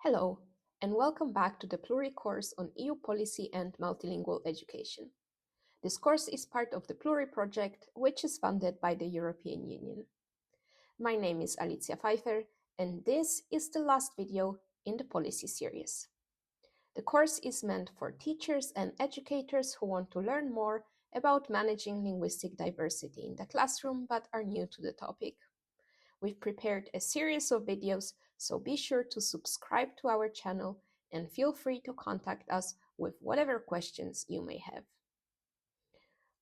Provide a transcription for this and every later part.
Hello, and welcome back to the PLURI course on EU policy and multilingual education. This course is part of the PLURI project, which is funded by the European Union. My name is Alicja Fajfer, and this is the last video in the policy series. The course is meant for teachers and educators who want to learn more about managing linguistic diversity in the classroom but are new to the topic. We've prepared a series of videos, so be sure to subscribe to our channel and feel free to contact us with whatever questions you may have.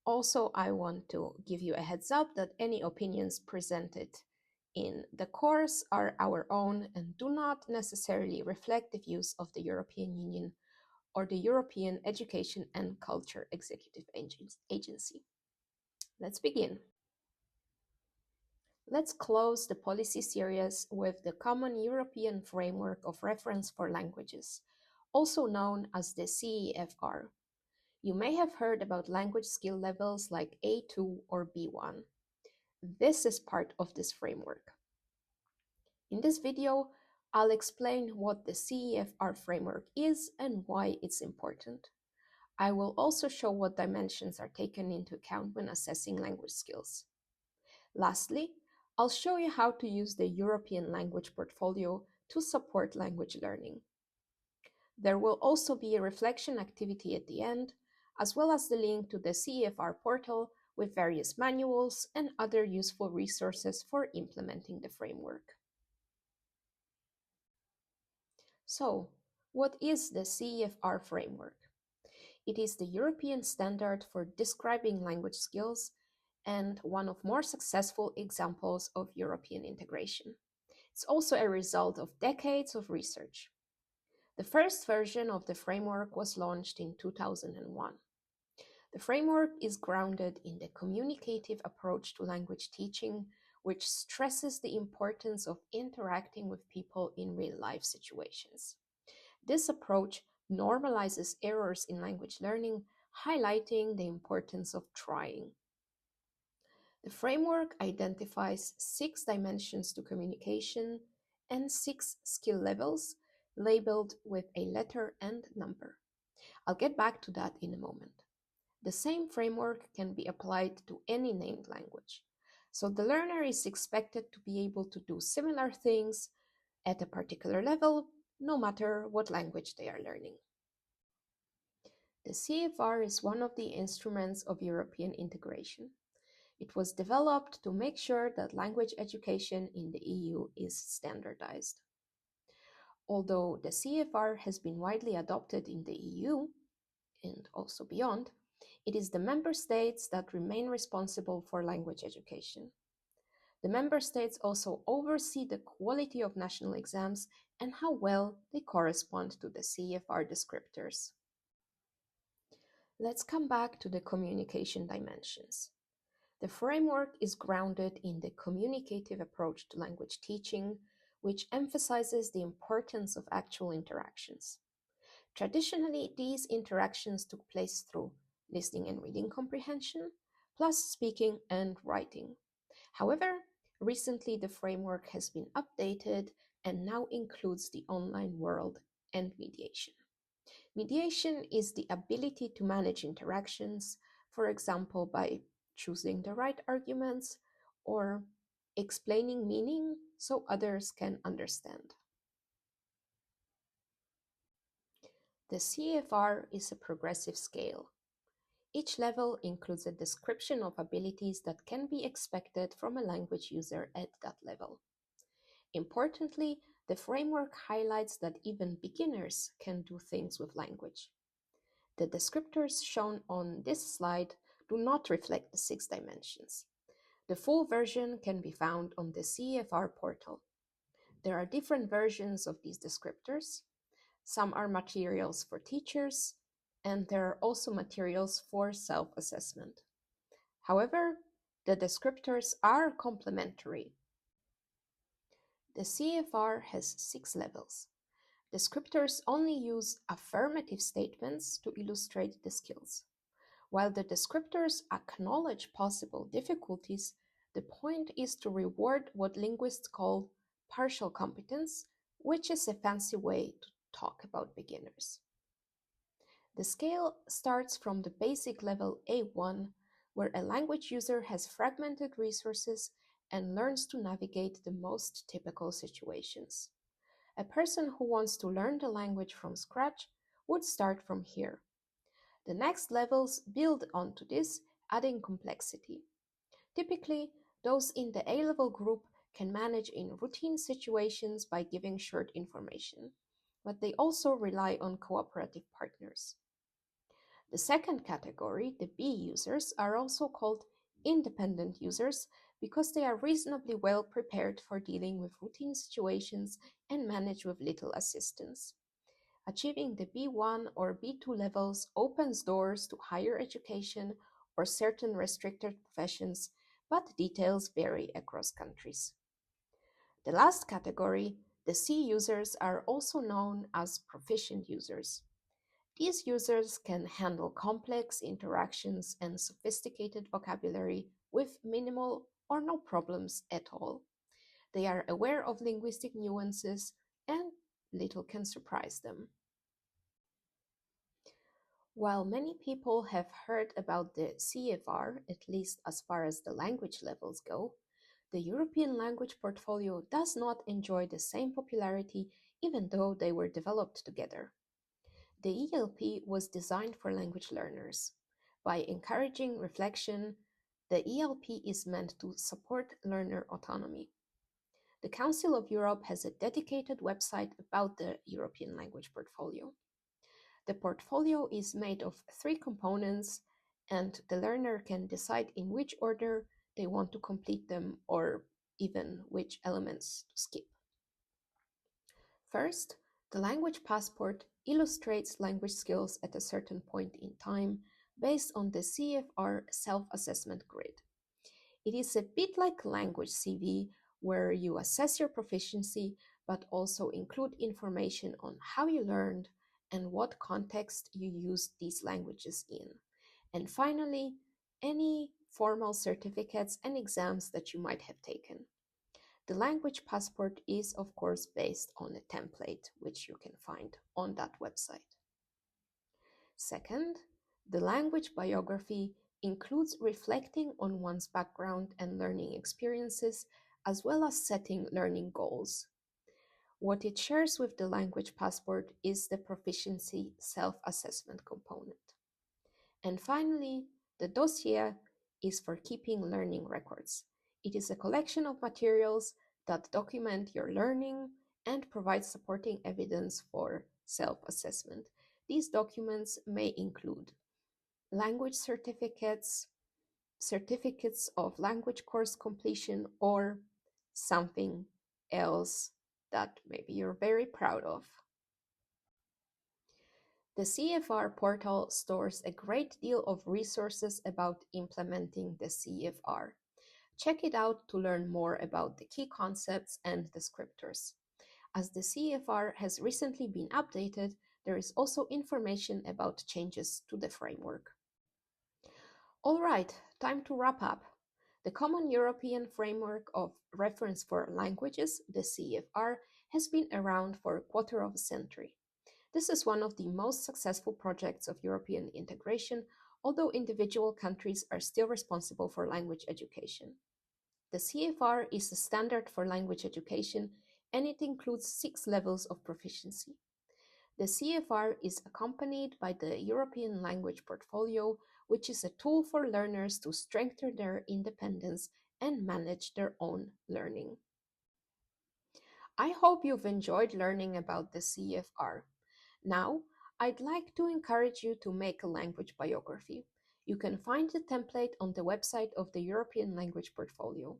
Also, I want to give you a heads up that any opinions presented in the course are our own and do not necessarily reflect the views of the European Union or the European Education and Culture Executive Agency. Let's begin. Let's close the policy series with the Common European Framework of Reference for Languages, also known as the CEFR. You may have heard about language skill levels like A2 or B1. This is part of this framework. In this video, I'll explain what the CEFR framework is and why it's important. I will also show what dimensions are taken into account when assessing language skills. Lastly, I'll show you how to use the European Language Portfolio to support language learning. There will also be a reflection activity at the end, as well as the link to the CEFR portal with various manuals and other useful resources for implementing the framework. So, what is the CEFR framework? It is the European standard for describing language skills and one of more successful examples of European integration. It's also a result of decades of research. The first version of the framework was launched in 2001. The framework is grounded in the communicative approach to language teaching, which stresses the importance of interacting with people in real-life situations. This approach normalizes errors in language learning, highlighting the importance of trying. The framework identifies 6 dimensions to communication and 6 skill levels, labeled with a letter and number. I'll get back to that in a moment. The same framework can be applied to any named language, so the learner is expected to be able to do similar things at a particular level, no matter what language they are learning. The CEFR is one of the instruments of European integration. It was developed to make sure that language education in the EU is standardized. Although the CEFR has been widely adopted in the EU and also beyond, it is the member states that remain responsible for language education. The member states also oversee the quality of national exams and how well they correspond to the CEFR descriptors. Let's come back to the communication dimensions. The framework is grounded in the communicative approach to language teaching, which emphasizes the importance of actual interactions. Traditionally, these interactions took place through listening and reading comprehension, plus speaking and writing. However, recently the framework has been updated and now includes the online world and mediation. Mediation is the ability to manage interactions, for example, by choosing the right arguments or explaining meaning so others can understand. The CEFR is a progressive scale. Each level includes a description of abilities that can be expected from a language user at that level. Importantly, the framework highlights that even beginners can do things with language. The descriptors shown on this slide do not reflect the 6 dimensions. The full version can be found on the CEFR portal. There are different versions of these descriptors. Some are materials for teachers, and there are also materials for self-assessment. However, the descriptors are complementary. The CEFR has 6 levels. Descriptors only use affirmative statements to illustrate the skills. While the descriptors acknowledge possible difficulties, the point is to reward what linguists call partial competence, which is a fancy way to talk about beginners. The scale starts from the basic level A1, where a language user has fragmented resources and learns to navigate the most typical situations. A person who wants to learn the language from scratch would start from here. The next levels build onto this, adding complexity. Typically, those in the A-level group can manage in routine situations by giving short information, but they also rely on cooperative partners. The second category, the B users, are also called independent users because they are reasonably well prepared for dealing with routine situations and manage with little assistance. Achieving the B1 or B2 levels opens doors to higher education or certain restricted professions, but details vary across countries. The last category, the C users, are also known as proficient users. These users can handle complex interactions and sophisticated vocabulary with minimal or no problems at all. They are aware of linguistic nuances and little can surprise them. While many people have heard about the CEFR, at least as far as the language levels go, the European language portfolio does not enjoy the same popularity even though they were developed together. The ELP was designed for language learners. By encouraging reflection, the ELP is meant to support learner autonomy. The Council of Europe has a dedicated website about the European language portfolio. The portfolio is made of 3 components, and the learner can decide in which order they want to complete them or even which elements to skip. First, the language passport illustrates language skills at a certain point in time based on the CEFR self-assessment grid. It is a bit like language CV where you assess your proficiency but also include information on how you learned and what context you used these languages in. And finally, any formal certificates and exams that you might have taken. The language passport is, of course, based on a template, which you can find on that website. Second, the language biography includes reflecting on one's background and learning experiences, as well as setting learning goals. What it shares with the language passport is the proficiency self-assessment component. And finally, the dossier is for keeping learning records. It is a collection of materials that document your learning and provide supporting evidence for self-assessment. These documents may include language certificates, certificates of language course completion, or something else that maybe you're very proud of. The CEFR portal stores a great deal of resources about implementing the CEFR. Check it out to learn more about the key concepts and descriptors. As the CEFR has recently been updated, there is also information about changes to the framework. All right, time to wrap up. The Common European Framework of Reference for Languages, the CEFR, has been around for a quarter of a century. This is one of the most successful projects of European integration, although individual countries are still responsible for language education. The CEFR is the standard for language education, and it includes 6 levels of proficiency. The CEFR is accompanied by the European Language Portfolio, which is a tool for learners to strengthen their independence and manage their own learning. I hope you've enjoyed learning about the CEFR. Now, I'd like to encourage you to make a language biography. You can find the template on the website of the European Language Portfolio.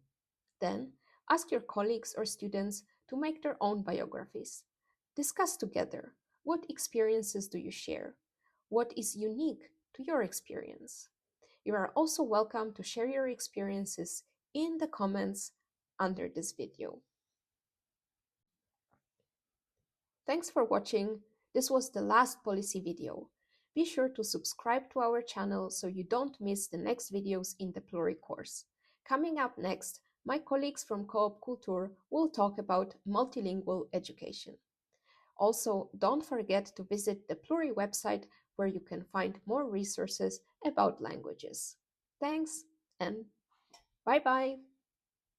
Then, ask your colleagues or students to make their own biographies. Discuss together. What experiences do you share? What is unique to your experience? You are also welcome to share your experiences in the comments under this video. Thanks for watching. This was the last policy video. Be sure to subscribe to our channel so you don't miss the next videos in the PLURI course. Coming up next, my colleagues from Coop Culture will talk about multilingual education. Also, don't forget to visit the PLURI website where you can find more resources about languages. Thanks and bye bye!